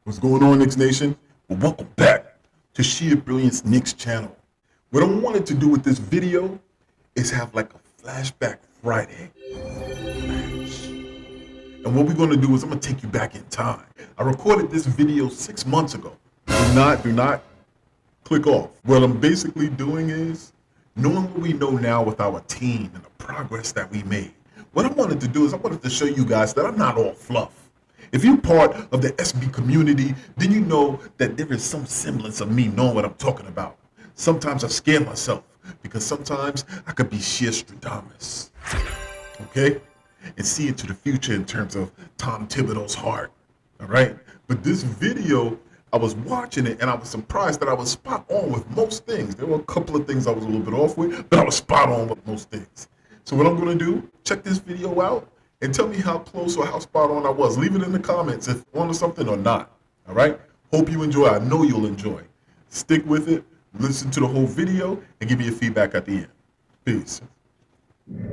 What's going on, Knicks Nation? Well, welcome back to Shir Brilliance Knicks channel. What I wanted to do with this video is have like a flashback Friday. And what we're going to do is I'm going to take you back in time. I recorded this video 6 months ago. Do not click off. What I'm basically doing is knowing what we know now with our team and the progress that we made. What I wanted to do is I wanted to show you guys that I'm not all fluff. If you're part of the SB community, then you know that there is some semblance of me knowing what I'm talking about. Sometimes I scare myself because sometimes I could be Shir Stradamus, okay? And see into the future in terms of Tom Thibodeau's heart, all right? But this video, I was watching it and I was surprised that I was spot on with most things. There were a couple of things I was a little bit off with, but I was spot on with most things. So what I'm gonna do, check this video out and tell me how close or how spot on I was. Leave it in the comments if you want something or not, all right? Hope you enjoy. I know you'll enjoy. Stick with it, listen to the whole video, and give me your feedback at the end. Peace.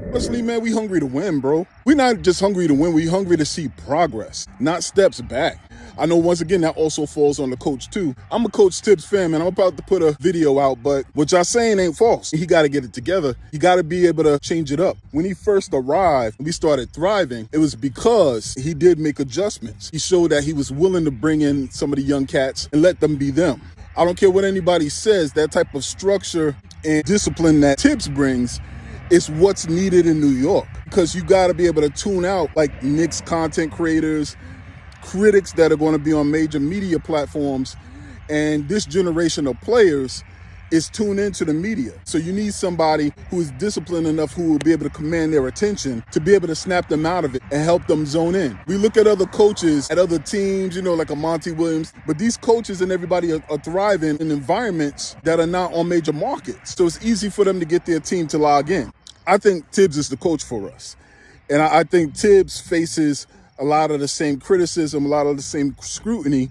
Honestly, man, we hungry to win, bro. We're not just hungry to win, we hungry to see progress, not steps back. I know, once again, that also falls on the coach, too. I'm a Coach Thibs fan, man. I'm about to put a video out, but what y'all saying ain't false. He got to get it together. He got to be able to change it up. When he first arrived, we started thriving, it was because he did make adjustments. He showed that he was willing to bring in some of the young cats and let them be them. I don't care what anybody says, that type of structure and discipline that Thibs brings is what's needed in New York, because you got to be able to tune out like Knicks content creators, critics that are going to be on major media platforms, and this generation of players is tuned into the media. So you need somebody who is disciplined enough, who will be able to command their attention, to be able to snap them out of it and help them zone in. We look at other coaches at other teams, you know, like a Monty Williams, but these coaches and everybody are thriving in environments that are not on major markets. So it's easy for them to get their team to log in. I think Thibs is the coach for us. And I think Thibs faces a lot of the same criticism, a lot of the same scrutiny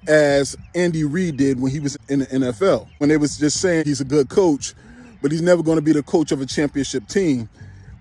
as Andy Reid did when he was in the NFL. When they was just saying he's a good coach, but he's never going to be the coach of a championship team.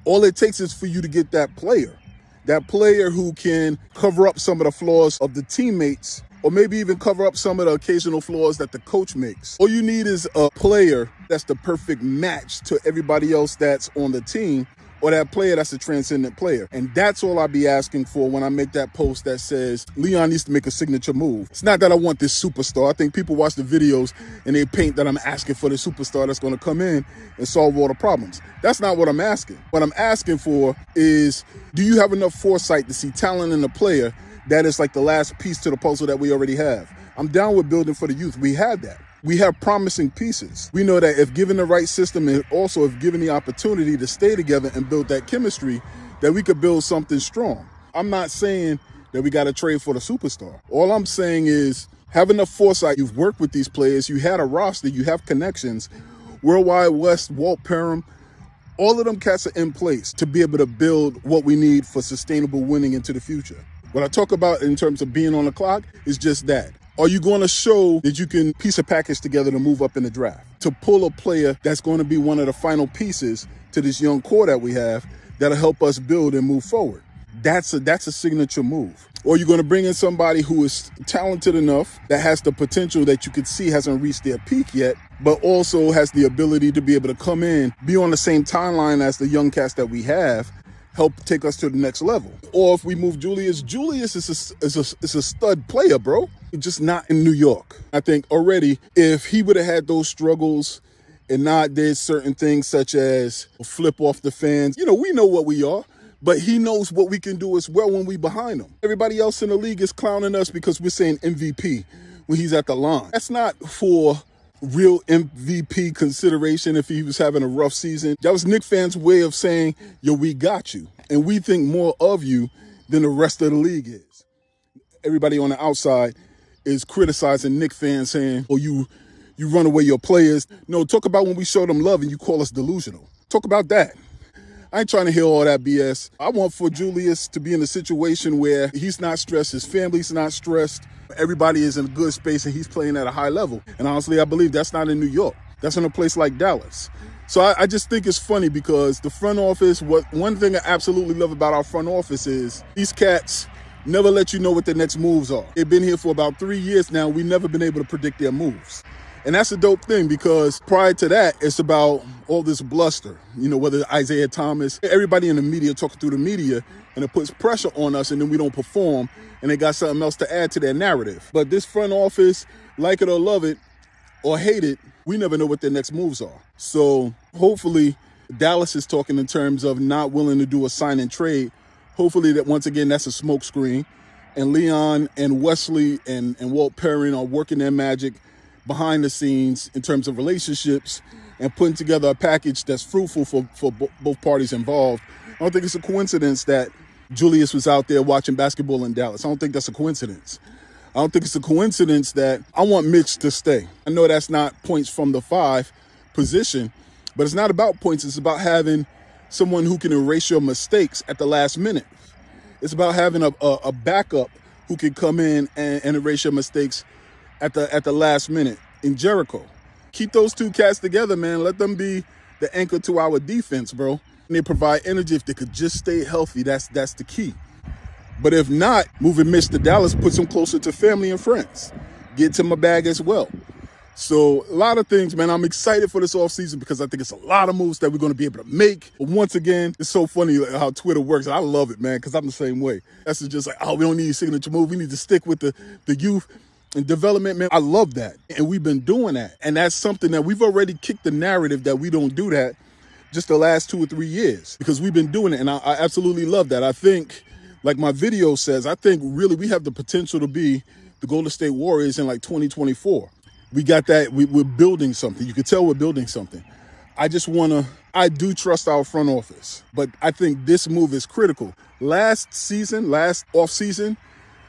All it takes is for you to get that player who can cover up some of the flaws of the teammates, or maybe even cover up some of the occasional flaws that the coach makes. All you need is a player that's the perfect match to everybody else that's on the team, or that player that's a transcendent player. And that's all I'll be asking for when I make that post that says Leon needs to make a signature move. It's not that I want this superstar. I think people watch the videos and they paint that I'm asking for the superstar that's going to come in and solve all the problems. That's not what I'm asking. What I'm asking for is, do you have enough foresight to see talent in a player that is like the last piece to the puzzle that we already have? I'm down with building for the youth. We have that. We have promising pieces. We know that if given the right system, and also if given the opportunity to stay together and build that chemistry, that we could build something strong. I'm not saying that we got to trade for the superstar. All I'm saying is have enough foresight. You've worked with these players. You had a roster. You have connections. Worldwide West, Walt Perham, all of them cats are in place to be able to build what we need for sustainable winning into the future. What I talk about in terms of being on the clock is just that. Are you going to show that you can piece a package together to move up in the draft, to pull a player that's going to be one of the final pieces to this young core that we have that'll help us build and move forward? That's a signature move. Or you're going to bring in somebody who is talented enough, that has the potential that you could see hasn't reached their peak yet, but also has the ability to be able to come in, be on the same timeline as the young cast that we have, help take us to the next level. Or if we move Julius is a stud player, bro. Just not in New York. I think already, if he would have had those struggles and not did certain things such as flip off the fans, you know, we know what we are, but he knows what we can do as well when we behind him. Everybody else in the league is clowning us because we're saying MVP when he's at the line. That's not for real MVP consideration if he was having a rough season. That was Knicks fans' way of saying, yo, we got you. And we think more of you than the rest of the league is. Everybody on the outside is criticizing Knicks fans, saying, oh, you run away your players. No, talk about when we show them love and you call us delusional. Talk about that. I ain't trying to hear all that BS. I want for Julius to be in a situation where he's not stressed, his family's not stressed, everybody is in a good space and he's playing at a high level. And honestly, I believe that's not in New York. That's in a place like Dallas. So I just think it's funny because the front office, one thing I absolutely love about our front office is these cats never let you know what their next moves are. They've been here for about 3 years now. We've never been able to predict their moves. And that's a dope thing because prior to that, it's about all this bluster, whether Isaiah Thomas, everybody in the media talking through the media, and it puts pressure on us and then we don't perform and they got something else to add to their narrative. But this front office, like it or love it or hate it, we never know what their next moves are. So hopefully Dallas is talking in terms of not willing to do a sign and trade. Hopefully that once again, that's a smokescreen. And Leon and Wesley and Walt Perrin are working their magic behind the scenes in terms of relationships and putting together a package that's fruitful for both parties involved. I don't think it's a coincidence that Julius was out there watching basketball in Dallas. I don't think that's a coincidence. I don't think it's a coincidence that I want Mitch to stay. I know that's not points from the 5 position, but it's not about points. It's about having someone who can erase your mistakes at the last minute. It's about having a backup who can come in and erase your mistakes at the last minute in Jericho. Keep those two cats together, man. Let them be the anchor to our defense, bro. And they provide energy. If they could just stay healthy, that's the key. But if not, moving Mitch to Dallas puts him closer to family and friends. Gets him a bag as well. So a lot of things, man. I'm excited for this offseason because I think it's a lot of moves that we're going to be able to make. But once again, it's so funny how Twitter works. I love it, man, because I'm the same way. That's just like, we don't need a signature move. We need to stick with the youth and development, man. I love that. And we've been doing that. And that's something that we've already kicked the narrative that we don't do that just the last 2 or 3 years because we've been doing it. And I absolutely love that. I think, like my video says, I think really we have the potential to be the Golden State Warriors in like 2024. We got that. We're building something. You can tell we're building something. I do trust our front office, but I think this move is critical. Last off season,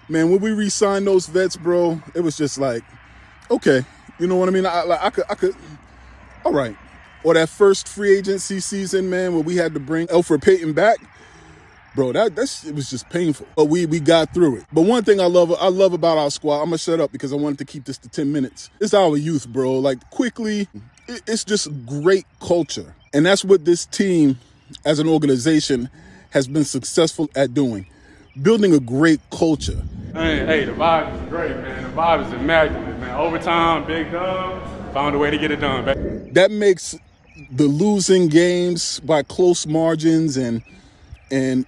man, when we re-signed those vets, bro, it was just like, okay, you know what I mean? I could, all right. Or that first free agency season, man, where we had to bring Elfrid Payton back, bro, it was just painful. But we got through it. But one thing I love about our squad, I'm gonna shut up because I wanted to keep this to 10 minutes. It's our youth, bro. Like quickly, it's just great culture. And that's what this team as an organization has been successful at doing. Building a great culture. Hey, the vibe is great, man. The vibe is immaculate, man. Overtime, big dub, found a way to get it done, baby. That makes the losing games by close margins and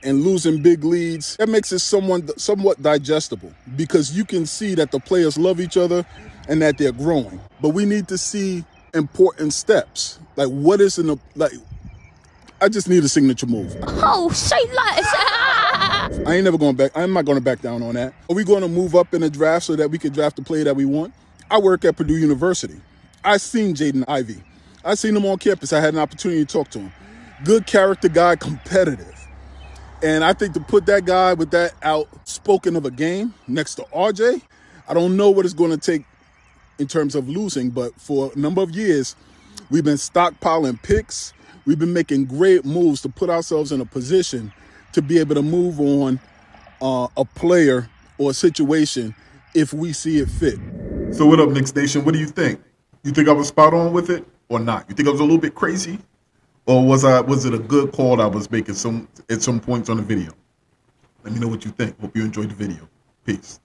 losing big leads, that makes it somewhat digestible because you can see that the players love each other and that they're growing. But we need to see important steps. Like I just need a signature move. Oh, say less. I ain't never going back. I'm not going to back down on that. Are we going to move up in the draft so that we can draft the player that we want? I work at Purdue University. I seen Jaden Ivey. I seen him on campus. I had an opportunity to talk to him. Good character guy, competitive. And I think to put that guy with that outspoken of a game next to RJ, I don't know what it's going to take in terms of losing, but for a number of years, we've been stockpiling picks. We've been making great moves to put ourselves in a position to be able to move on a player or a situation if we see it fit. So what up, Knicks Nation? What do you think? You think I was spot on with it or not? You think I was a little bit crazy? Or was it a good call that I was making at some points on the video? Let me know what you think. Hope you enjoyed the video. Peace.